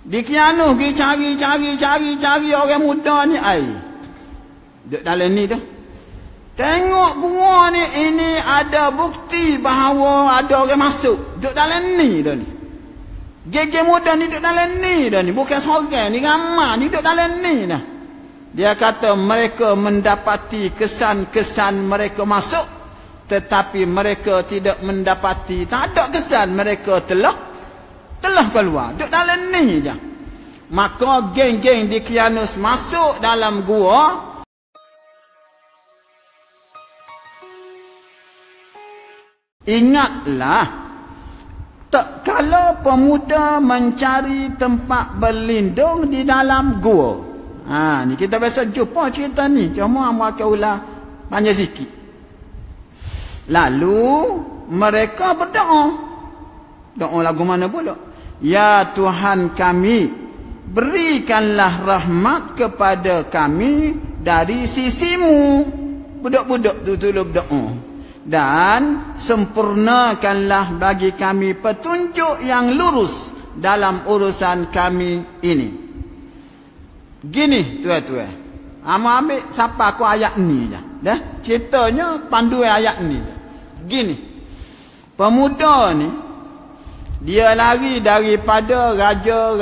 Di Kianu pergi cari orang muda ni air. Duduk dalam ni dah. Tengok gua ni, ini ada bukti bahawa ada orang masuk. Duduk dalam ni dah ni. Gege muda ni duduk dalam ni dah ni. Bukan seorang ni, ramai ni duduk dalam ni dah. Dia kata mereka mendapati kesan-kesan mereka masuk, tetapi mereka tidak mendapati, tak ada kesan mereka telah keluar. Duduk dalam ni je. Maka geng-geng di Kianus masuk dalam gua. Ingatlah, tak kala pemuda mencari tempat berlindung di dalam gua. Ni kita biasa jumpa cerita ni. Cuma amu akan ulang panjang sikit. Lalu mereka berdoa. Doa lagu mana pula? Ya Tuhan kami, berikanlah rahmat kepada kami dari sisimu. Budak-budak tu dulu berdoa. Dan sempurnakanlah bagi kami petunjuk yang lurus dalam urusan kami ini. Gini tuan-tuan, ama ambil siapa aku ayat ni je. Dah, ceritanya pandu ayat ni je. Gini, pemuda ni dia lari daripada raja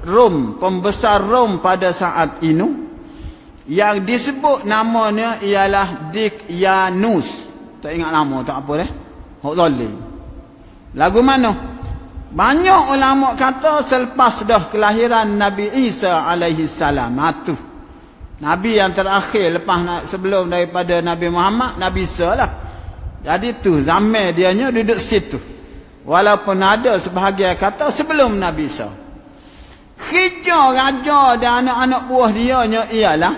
Rom, pembesar Rom pada saat itu, yang disebut namanya ialah Dicyanus. Tak ingat nama, tak apa dah. Hak zalim. Lagu mana? Banyak ulama kata selepas dah kelahiran Nabi Isa alaihi salam. Itu Nabi yang terakhir lepas sebelum daripada Nabi Muhammad, Nabi Isa lah. Jadi tu zaman dianya duduk situ. Walaupun ada sebahagian kata sebelum Nabi Isa. Kerja raja dan anak-anak buah dianya ialah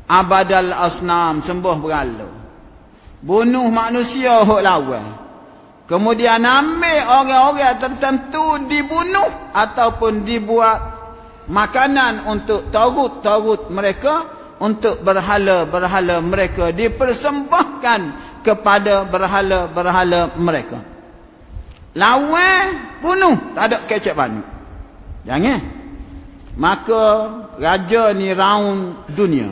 abadal asnam, sembah berhala. Bunuh manusia hok lawan. Kemudian ambil orang-orang tertentu dibunuh ataupun dibuat makanan untuk tagut-tagut mereka, untuk berhala-berhala mereka, dipersembahkan kepada berhala-berhala mereka. Lawan bunuh, tak ada kecap banyak. Jangan. Maka raja ni raung dunia.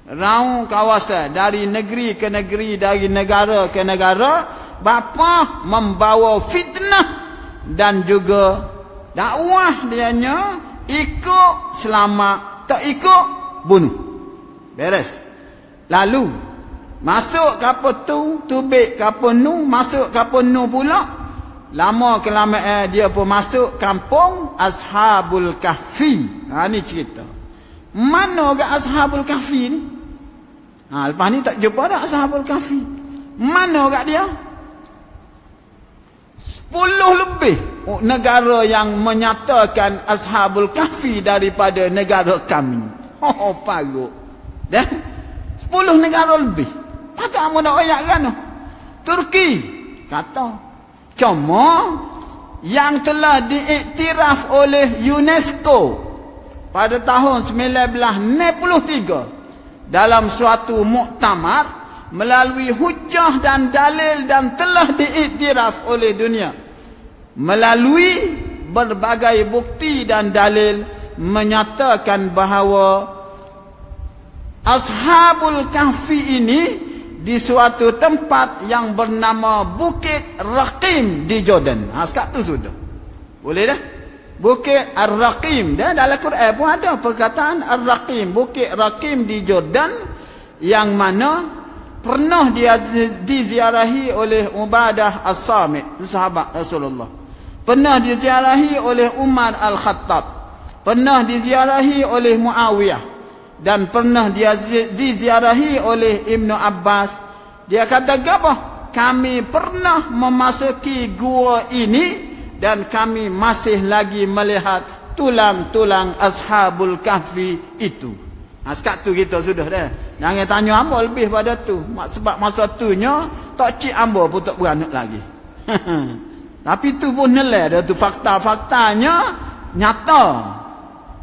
Raung kawasan, dari negeri ke negeri, dari negara ke negara. Bapa membawa fitnah dan juga dakwah dianya, ikut selamat, tak ikut bunuh. Beres. Lalu masuk kapal tu, tubik kapal nu, masuk kapal nu pula. Lama kelamaan dia pun masuk kampung Ashabul Kahfi. Ni cerita. Mana ke Ashabul Kahfi ni? Lepas ni tak jumpa dah Ashabul Kahfi. Mana kat dia? 10 lebih negara yang menyatakan Ashabul Kahfi daripada negara kami. Paruk. Dah 10 negara lebih. Patut amu nak ayat kan? Turki kata. Cuma yang telah diiktiraf oleh UNESCO pada tahun 1963 dalam suatu muktamar, melalui hujah dan dalil, dan telah diiktiraf oleh dunia melalui berbagai bukti dan dalil, menyatakan bahawa Ashabul Kahfi ini di suatu tempat yang bernama Bukit Raqim di Jordan. Sekat tu sudah boleh dah. Bukit Ar-Raqim, dalam Quran pun ada perkataan Ar-Raqim, Bukit Raqim di Jordan, yang mana pernah dia diziarahi oleh Ubadah As-Samit, sahabat Rasulullah. Pernah diziarahi oleh Umar Al-Khattab. Pernah diziarahi oleh Muawiyah. Dan pernah dia diziarahi oleh Ibnu Abbas. Dia kata apa? Kami pernah memasuki gua ini dan kami masih lagi melihat tulang-tulang Ashabul Kahfi itu. Sekat tu kita sudah dah. Jangan tanya hamba lebih pada tu. Sebab masa tunya tak cik hamba pun tak beranak lagi. Tapi tu pun nilai dah tu, fakta-faktanya nyata.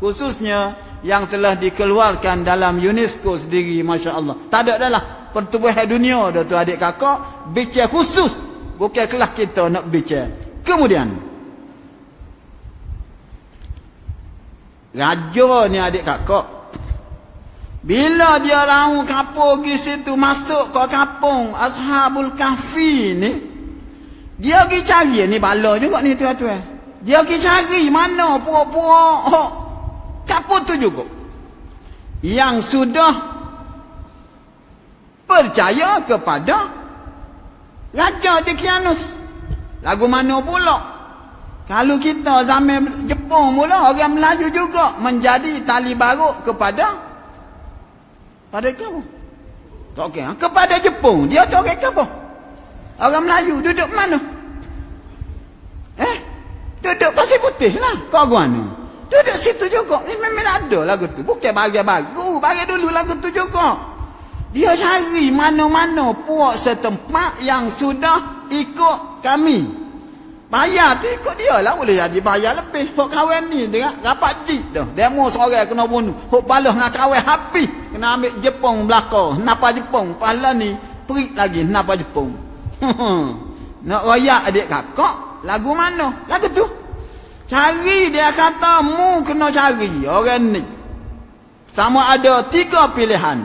Khususnya yang telah dikeluarkan dalam UNESCO sendiri, Masya Allah. Tak ada dah lah pertubuhan dunia dah tu adik kakak. Bicara khusus. Bukan kelas kita nak bicara. Kemudian Raja ni adik kakak. Bila dia raung kapur pergi situ, masuk ke kampung Ashabul Kahfi ni, dia pergi cari, ni bala juga ni tuan-tuan. Dia pergi cari mana puak-puak kapur tu juga, yang sudah percaya kepada Raja Dqiyanus. Lagu mana pula? Kalau kita zaman Jepun mula, orang Melayu juga menjadi tali baruk kepada siapa? Tak okay. Kepada Jepun. Dia tu orang apa? Orang Melayu duduk mana? Duduk Pasir Putih lah. Kau mana? Duduk situ juga. Ni memang ada lagu tu. Bukan baru. Bagi dulu lagu tu juga. Dia cari mana-mana puak setempat yang sudah ikut kami. Bayar tu ikut dia lah. Boleh jadi bayar lebih. Hok kawan ni dia rapat jik dah. Demo seorang kena bunuh. Hok balas dengan kawan habis. Kena ambil Jepun belakang. Napa Jepun. Pala ni perik lagi. Napa Jepun. Nak royak adik kakak. Lagu mana? Lagu tu. Cari, dia kata mu kena cari orang ni. Sama ada 3 pilihan.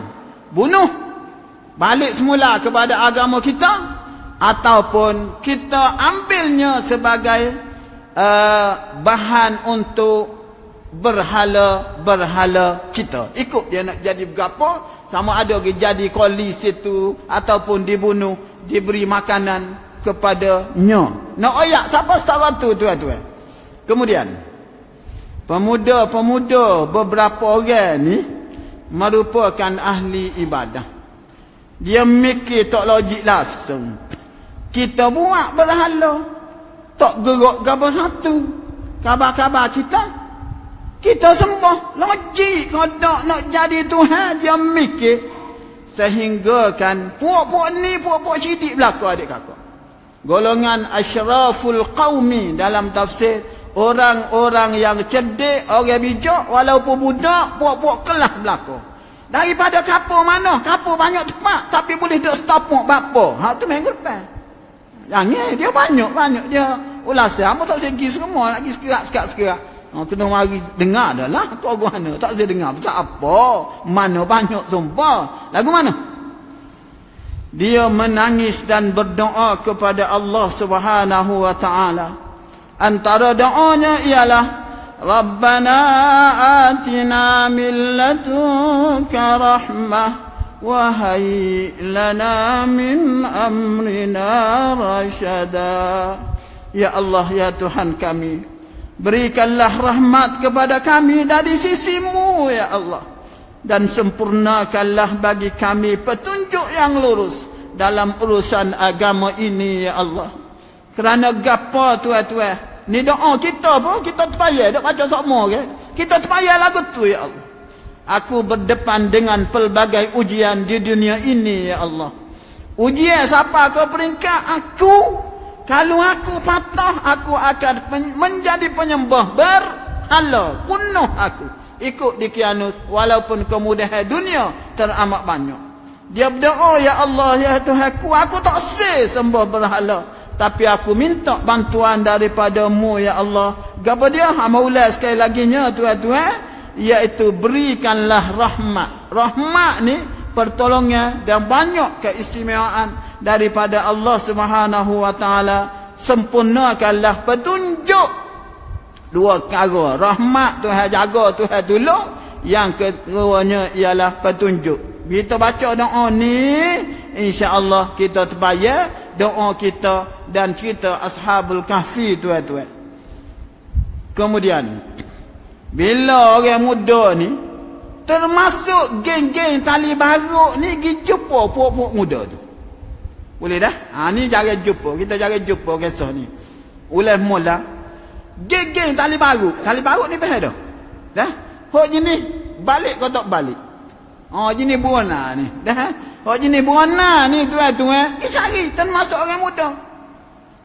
Bunuh. Balik semula kepada agama kita. Ataupun kita ambilnya sebagai bahan untuk berhala-berhala kita. Ikut dia nak jadi berapa, sama ada jadi koli situ ataupun dibunuh, diberi makanan kepadanya. Nak oyak siapa setara tu tuan-tuan. Kemudian pemuda-pemuda beberapa orang ni merupakan ahli ibadah. Dia mikir tak logik langsung. Kita buat berhala, tak gerak gabar satu. Kabar-kabar kita sembah. Logik kada nak jadi Tuhan, dia mikir. Sehingga kan puak-puak ni puak-puak cidik belaka adik kakak. Golongan asyraful qaumi dalam tafsir, orang-orang yang cerdik, orang bijak, walaupun budak, puak-puak kelas belaka. Daripada kapur mana? Kapur banyak tempat, tapi boleh duduk setapuk bapa. Hak tu minggu depan. Yang dia banyak dia ulasan. Apa tak segi semua, nak pergi sekerak. Kena mari dengar dah lah. Tu orang mana? Tak saya dengar. Tak apa. Mana banyak sumpah. Lagu mana? Dia menangis dan berdoa kepada Allah Subhanahu wa ta'ala. Antara doanya ialah Rabbana atina min ladunka rahmah wa hayyi lana min amrina rasyada. Ya Allah, ya Tuhan kami, berikanlah rahmat kepada kami dari sisimu ya Allah, dan sempurnakanlah bagi kami petunjuk yang lurus dalam urusan agama ini ya Allah. Kerana gapo tuan-tuan, ni doa kita pun kita terpayah dak baca semua ke? Kita terpayah lagu tu ya Allah. Aku berdepan dengan pelbagai ujian di dunia ini ya Allah. Ujian siapa ke peringkat aku? Kalau aku patah, aku akan menjadi penyembah berhala. Bunuh aku. Ikut Dqiyanus, walaupun kemudahan dunia teramat banyak. Dia berdoa, ya Allah, ya Tuhanku, aku tak sembah berhala. Tapi aku minta bantuan daripadamu ya Allah. Gapa dia? Maulai sekali lagi nya tuan-tuan. Iaitu berikanlah rahmat. Rahmat ni pertolongan dan banyak keistimewaan daripada Allah Subhanahu wa ta'ala. Sempurnakanlah petunjuk. 2 perkara. Rahmat Tuhan jaga, Tuhan tolong. Yang keduanya ialah petunjuk. Kita baca doa ni, insya-Allah kita terbayar doa kita dan cerita Ashabul Kahfi tuan-tuan. Kemudian bila orang muda ni, termasuk geng-geng tali baruk ni, pergi jumpa puak-puak muda tu. Boleh dah? Ni cara jumpa. Kita cara jumpa kisah ni. Ulai mula, geng-geng tali baruk. Tali baruk ni faham dah? Dah? Hok jenis balik kau tak balik. Jenis buana ni. Dah? Hok jenis buana ni tuan-tuan. Cari termasuk orang muda.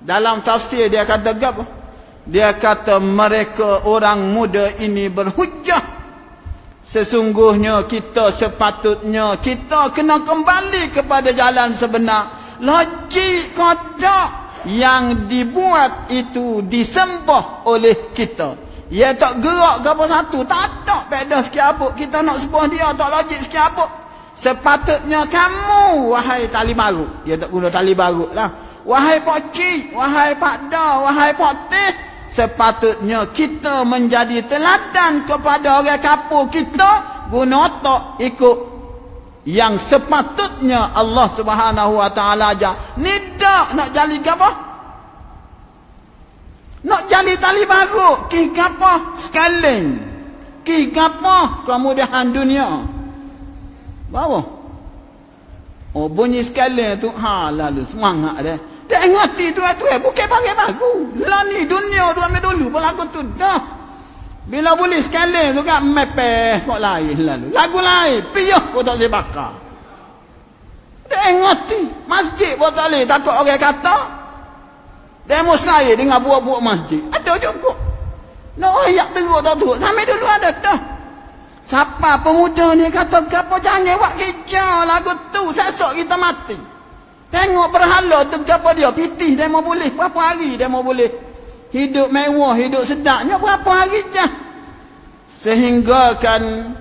Dalam tafsir dia kata apa? Dia kata mereka orang muda ini berhujah. Sesungguhnya kita sepatutnya kita kena kembali kepada jalan sebenar. Logik kotak yang dibuat itu disembah oleh kita. Ia tak gerak ke apa satu. Tak ada peda sikit apa. Kita nak sebuah dia tak logik sikit apa. Sepatutnya kamu, wahai tali baru. Dia tak guna tali baru lah. Wahai Pak Cik, wahai Pak Da, wahai Pak Teh. Sepatutnya kita menjadi teladan kepada orang kapur kita. Guna otak ikut yang sepatutnya Allah Subhanahu Wa Taala ajar. Ni tak nak jadi apa? Nak jadi tali baru. Ki apa? Sekalian. Ki apa? Kemudahan dunia. Bawa. Oh bunyi sekalian tu. Lalu semangat dia. Dia ngerti tu. Bukan pakai baru. Lah ni dunia tu ambil dulu. Lagu tu dah. Bila boleh sekalian tu kan. Mepeh. Kok lain lalu. Lagu lain. Piyah pun tak boleh bakar. Dia ngerti. Masjid pun tak boleh. Takut orang kata. Demo saya dengan buat-buat masjid. Ada juga. Nak ayak teruk tak teruk. Sampai dulu ada dah. Siapa pemuda ni kata, apa jangan buat kerja lagu tu. Sesok kita mati. Tengok berhala tu apa dia. Pitih demo boleh. Berapa hari demo boleh. Hidup mewah, hidup sedapnya. Berapa hari je. Sehingga kan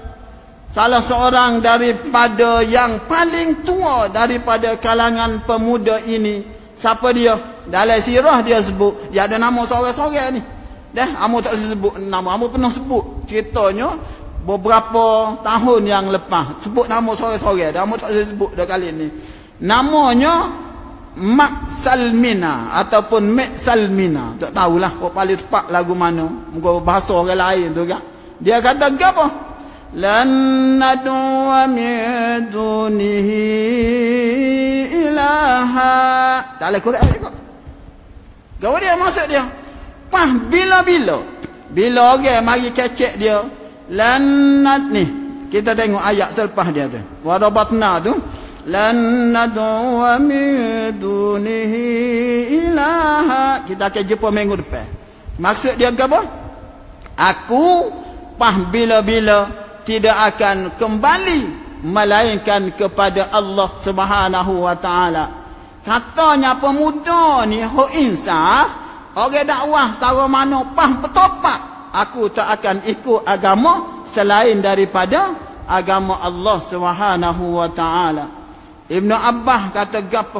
salah seorang daripada yang paling tua daripada kalangan pemuda ini. Siapa dia? Dalam sirah dia sebut. Dia ada nama seorang-seorang ni. Dah, Amo tak sebut nama. Amo pernah sebut. Ceritanya beberapa tahun yang lepas. Sebut nama seorang-seorang. Amo tak sebut dah kali ni. Namanya Mak Salmina ataupun Mek Salmina. Tak tahulah. Kau paling tepat lagu mana. Muka bahasa orang lain tu kan. Dia kata apa? Lan nad'u min dunihi ilaha. Tak boleh Quran tengok. Gawa dia maksud dia. Pah bila-bila. Bila orang mari kecek dia. Lanat ni. Kita tengok ayat selepas dia tu. Warabatna tu. Lan nad'u min dunihi ilaha. Kita akan jumpa minggu depan. Maksud dia apa? Aku pah bila-bila tidak akan kembali melainkan kepada Allah Subhanahu Wa Taala. Katanya pemuda ni ho insaf, orang dakwah setara mana pah bertopak. Aku tak akan ikut agama selain daripada agama Allah Subhanahu Wa Taala. Ibnu Abbas kata gapo?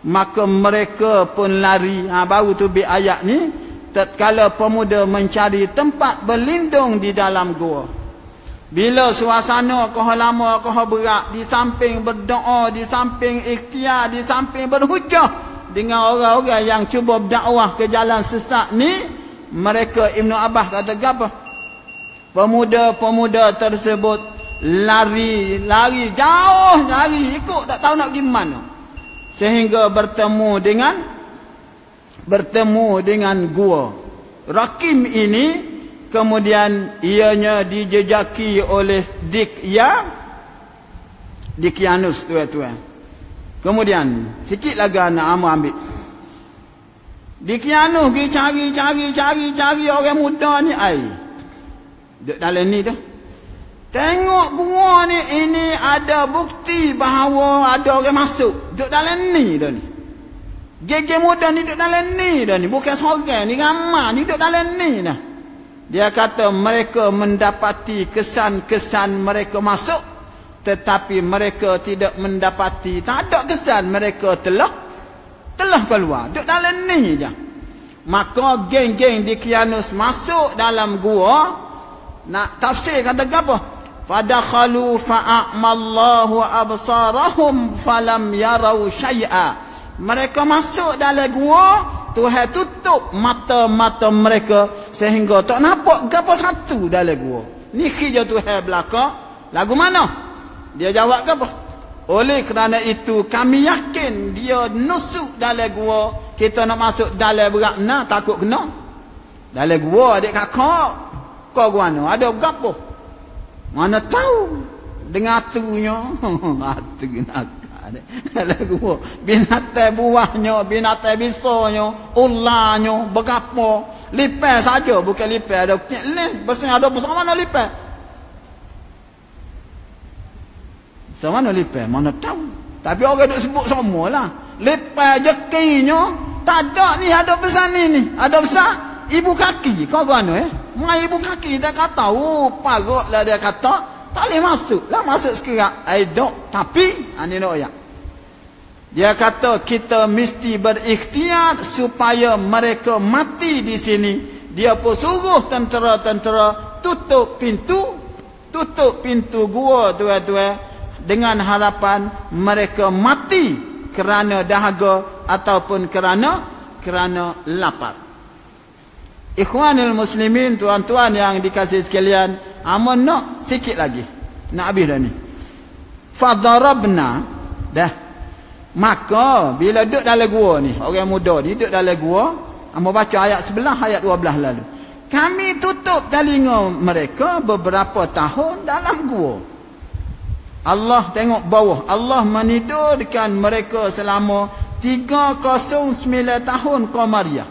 Maka mereka pun lari. Baru tu bi ayat ni. Tatkala pemuda mencari tempat berlindung di dalam gua. Bila suasana kau lama kau berat, di samping berdoa, di samping ikhtiar, di samping berhujah dengan orang-orang yang cuba berdakwah ke jalan sesat ni, mereka Ibnu Abbas kata apa? Pemuda-pemuda tersebut lari jauh, lari ikut tak tahu nak pergi mana. Sehingga bertemu dengan gua. Rakim ini kemudian ianya dijejaki oleh Dikyanus tuan-tuan. Kemudian sikit lagi anak Amo ambil. Dikyanus pergi cari orang muda ni ai. Duduk dalam ni tu. Tengok gua ni, ini ada bukti bahawa ada orang masuk. Duduk dalam ni dah ni. Gege muda ni duduk dalam ni dah ni. Bukan seorang ni, ramai ni duduk dalam ni dah. Dia kata mereka mendapati kesan-kesan mereka masuk, tetapi mereka tidak mendapati, tak ada kesan mereka telah keluar. Duduk dalam ni je. Maka geng-geng Dikyanus masuk dalam gua. Nak tafsir kata apa? Fadakhalu fa'amallahu absarahum falam yarau syai'a. Mereka masuk dalam gua, Tuhan tutup mata-mata mereka sehingga tak nampak apa satu dalam gua. Ni kerja Tuhan belaka. Lagu mana? Dia jawab apa? Oleh kerana itu kami yakin dia nusuk dalam gua. Kita nak masuk dalam berat mana takut kena. Dalam gua adik kakak. Kau gua mana? Ada berapa? Mana tahu dengan atunya. Atu nak lagu binatang buahnya, binatang bisanya, ularnya, berapa lipat saja, bukan lipat ada kecil, pasal ada besar mana lipat? Besar mana lipat? Mana tahu. Tapi orang duk sebut semualah. Lipat jekinya tak ada ni, ada besar ni. Ada besar ibu kaki. Kau mai ibu kaki dia kata, parok lah dia kata, tak boleh masuk. Lah masuk sekerak. Dok. Tapi, ini nak ayat. Dia kata kita mesti berikhtiar supaya mereka mati di sini. Dia pun suruh tentera-tentera tutup pintu gua tuan-tuan, dengan harapan mereka mati kerana dahaga ataupun kerana lapar. Ikhwanul muslimin, tuan-tuan yang dikasihi sekalian, amun nak sikit lagi. Nak habis dah ni. Fadarabna dah. Maka bila duduk dalam gua ni, orang muda ni duduk dalam gua, amo baca ayat 11 ayat 12 lalu. Kami tutup telinga mereka beberapa tahun dalam gua. Allah tengok bawah. Allah menidurkan mereka selama 309 tahun Qamariah.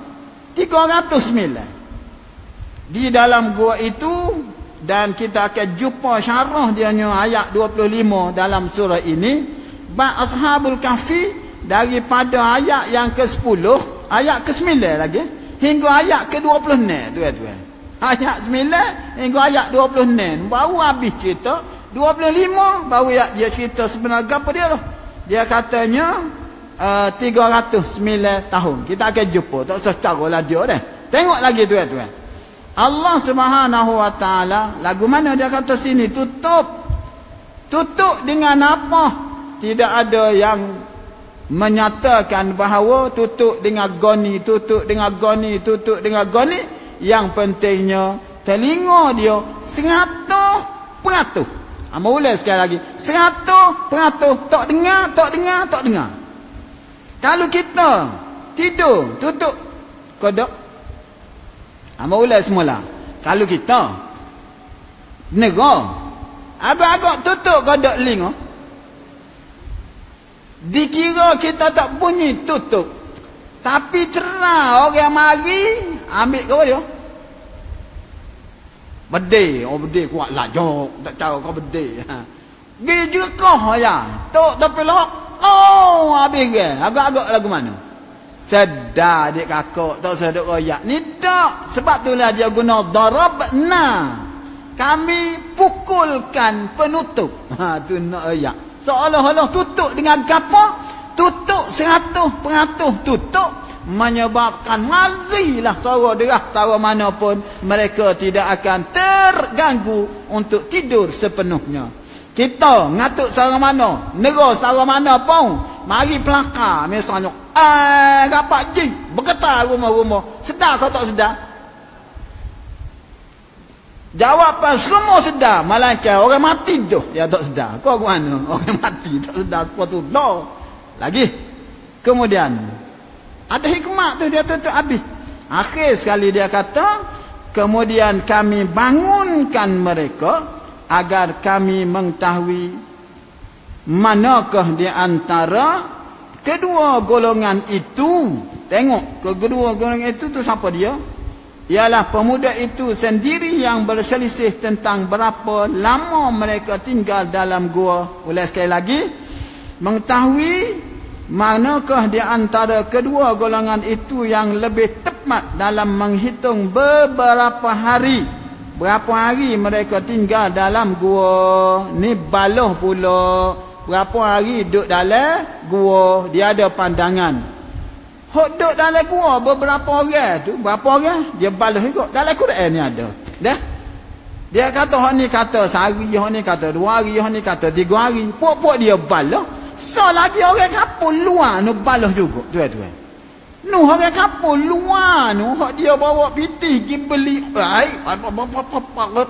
309. Di dalam gua itu, dan kita akan jumpa syarah dia ayat 25 dalam surah ini. Ashabul Kahfi daripada ayat yang ke-10, ayat ke-9 lagi hingga ayat ke-26 tuan-tuan. Ayat 9 hingga ayat 26 baru habis cerita. 25 baru dia cerita sebenarnya apa dia tu. Dia katanya 309 tahun. Kita akan jumpa, tak usah caralah dia dah. Tengok lagi tuan-tuan. Allah Subhanahu wa taala lagu mana dia kata sini tutup dengan apa? Tidak ada yang menyatakan bahawa tutup dengan goni, tutup dengan goni, tutup dengan goni. Yang pentingnya telinga dia 100%. Amba ulang sekali lagi. 100%. Tak dengar. Kalau kita tidur, tutup kodok. Amba ulang semula. Kalau kita negara, agak-agak tutup kodok telinga, dikira kita tak bunyi tutup, tapi cerah orang mari ambil kau dia bedeh. Bedeh kuat lah jok, tak tahu kau bedeh dia juga kau ya tok tapi lah habis ke agak-agak lagu mana sedar adik kakak tak sedar royak ni tak. Sebab itulah dia guna darabna, kami pukulkan penutup. Tu nak royak seolah-olah tutup dengan gapo? Tutup 100% tutup, menyebabkan marilah suara derah suara mana pun mereka tidak akan terganggu untuk tidur sepenuhnya. Kita ngatuk suara mana, negara suara mana pun, mari pelakar misalnya gapak jing bergetar rumah-rumah, sedar kau tak sedar? Jawapan semua sedar, malaikat orang mati tu dia tak sedar. Kau ke mana? Orang mati tak sedar apa tu. Lagi. Kemudian ada hikmah tu dia tutup habis. Akhir sekali dia kata, kemudian kami bangunkan mereka agar kami mengetahui manakah di antara kedua golongan itu. Tengok, kedua golongan itu tu siapa dia? Ialah pemuda itu sendiri yang berselisih tentang berapa lama mereka tinggal dalam gua. Ulas sekali lagi, mengetahui manakah di antara kedua golongan itu yang lebih tepat dalam menghitung beberapa hari. Berapa hari mereka tinggal dalam gua. Ni baloh pula. Berapa hari duduk dalam gua. Dia ada pandangan. Hok duduk dalam gua beberapa orang tu, berapa orang? Dia balas ikut. Dalam Quran ni ada. Dah? Dia kata hok ni kata sehari, hok ni kata 2 hari, hok ni kata 3 hari. Pok-pok dia balas. So lagi orang kapul luar nu balas juga, tuan-tuan. Nu orang kapul luar nu hok dia bawa pitih pergi beli.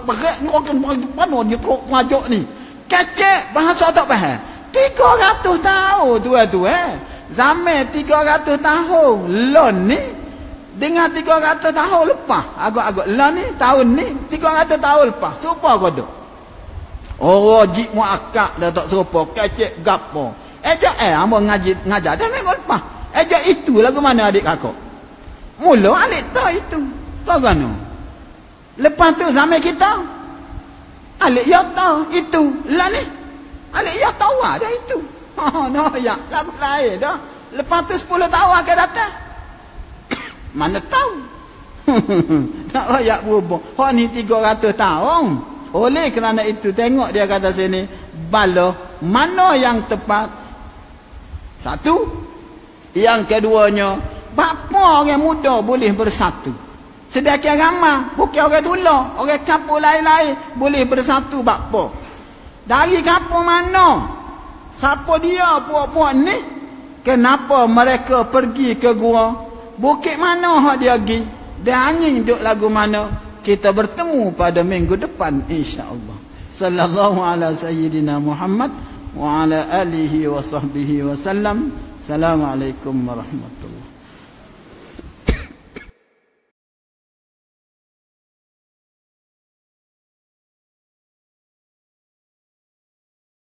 Berat ni orang mana dia kok ngajak ni. Kecek bahasa tak faham. 300 tahun tuan-tuan. Zaman 300 tahun lon ni dengan 300 tahun lepas, agak-agak lon ni tahun ni 300 tahun lepas serupa kau duk. Oh jik muakkad dah tak serupa, kecek gapo. Hamba ngajar dah minggu lepas. Itu lagu mana adik kakak? Mula alik tak itu. Kau gano. Lepas tu zaman kita alik ya tak itu lah ni. Alik ya tahu dah itu. No ya, lagu lain dah. Lepas tu 10 tahun akan datang. Mana tahu. Tak royak berhubung. Hak ni 300 tahun. Oleh kerana itu tengok dia kata sini, bala mana yang tepat? Satu. Yang keduanya, bapa orang muda boleh bersatu. Sedangkan ramai, bukan orang tulah, orang kampung lain-lain boleh bersatu bapa. Dari kampung mana? Siapa dia puak-puak ni? Kenapa mereka pergi ke gua? Bukit mana hak dia pergi? Dia angin duduk lagu mana? Kita bertemu pada minggu depan insya-Allah. Sallallahu ala sayyidina Muhammad wa ala alihi wa sahbihi wa sallam. Assalamualaikum warahmatullahi